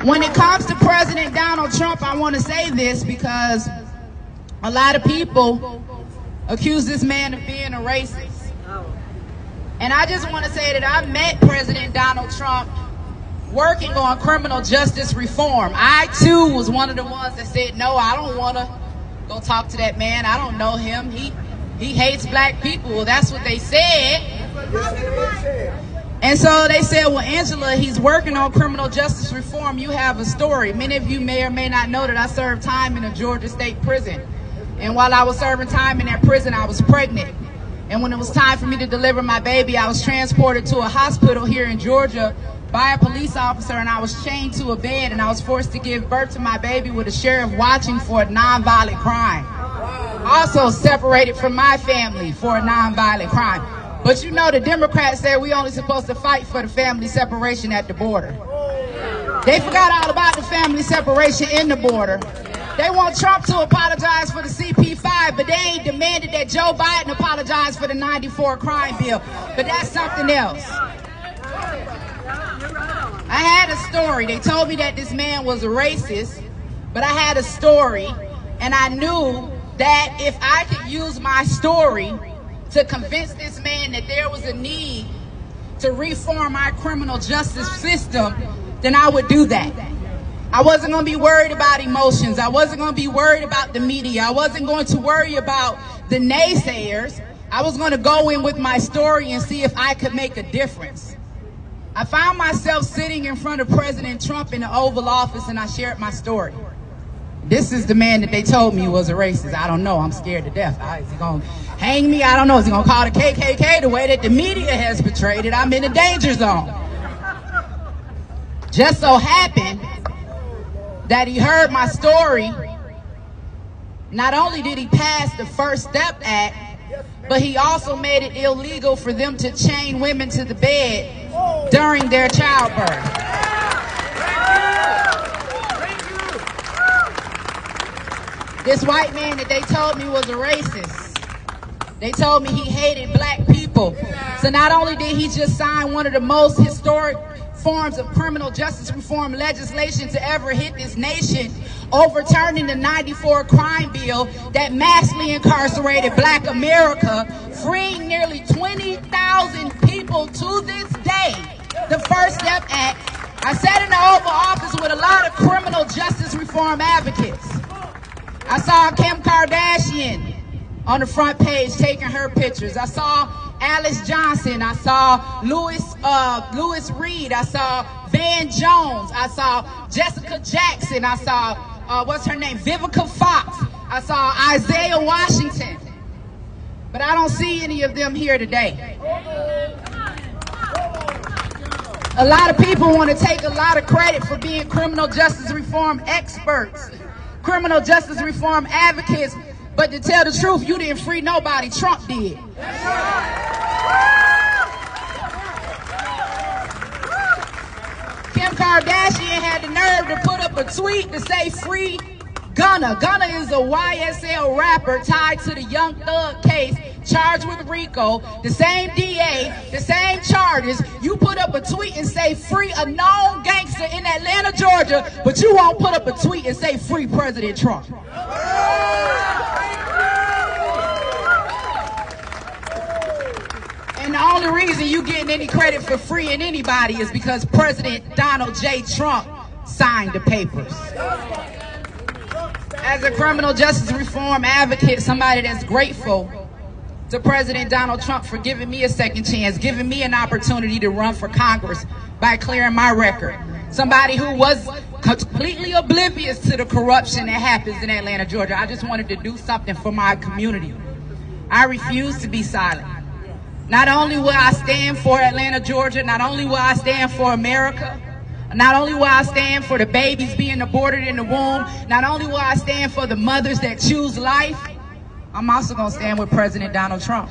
When it comes to President Donald Trump, I want to say this because a lot of people accuse this man of being a racist. And I just want to say that I met President Donald Trump working on criminal justice reform. I too was one of the ones that said, no, I don't want to go talk to that man. I don't know him. He hates black people. Well, that's what they said. And so they said, well, Angela, he's working on criminal justice reform. You have a story. Many of you may or may not know that I served time in a Georgia state prison. And while I was serving time in that prison, I was pregnant. And when it was time for me to deliver my baby, I was transported to a hospital here in Georgia by a police officer, and I was chained to a bed, and I was forced to give birth to my baby with a sheriff watching for a nonviolent crime. Also separated from my family for a nonviolent crime. But you know, the Democrats said we only supposed to fight for the family separation at the border. They forgot all about the family separation in the border. They want Trump to apologize for the CP5, but they ain't demanded that Joe Biden apologize for the '94 crime bill. But that's something else. I had a story. They told me that this man was a racist, but I had a story, and I knew that if I could use my story to convince this man that there was a need to reform our criminal justice system, then I would do that. I wasn't going to be worried about emotions. I wasn't going to be worried about the media. I wasn't going to worry about the naysayers. I was going to go in with my story and see if I could make a difference. I found myself sitting in front of President Trump in the Oval Office, and I shared my story. This is the man that they told me was a racist. I don't know. I'm scared to death. Is he going to hang me? I don't know. Is he going to call the KKK the way that the media has portrayed it? I'm in a danger zone. Just so happened that he heard my story. Not only did he pass the First Step Act, but he also made it illegal for them to chain women to the bed during their childbirth. This white man that they told me was a racist, they told me he hated black people. So not only did he just sign one of the most historic forms of criminal justice reform legislation to ever hit this nation, overturning the '94 crime bill that massively incarcerated black America, freeing nearly 20,000 people to this day. The First Step Act. I sat in the Oval Office with a lot of criminal justice reform advocates. I saw Kim Kardashian on the front page taking her pictures. I saw Alice Johnson. I saw Louis Reed. I saw Van Jones. I saw Jessica Jackson. I saw, what's her name? Vivica Fox. I saw Isaiah Washington. But I don't see any of them here today. A lot of people want to take a lot of credit for being criminal justice reform experts, criminal justice reform advocates, but to tell the truth, you didn't free nobody. Trump did. Kim Kardashian had the nerve to put up a tweet to say free Gunna. Gunna is a YSL rapper tied to the Young Thug case, charged with RICO, the same DA, the same charges. You put up a tweet and say free a known gangster in Atlanta, Georgia, but you won't put up a tweet and say free President Trump. And the only reason you getting any credit for freeing anybody is because President Donald J. Trump signed the papers. As a criminal justice reform advocate, somebody that's grateful to President Donald Trump for giving me a second chance, giving me an opportunity to run for Congress by clearing my record. Somebody who was completely oblivious to the corruption that happens in Atlanta, Georgia. I just wanted to do something for my community. I refuse to be silent. Not only will I stand for Atlanta, Georgia, not only will I stand for America, not only will I stand for the babies being aborted in the womb, not only will I stand for the mothers that choose life, I'm also going to stand with President Donald Trump.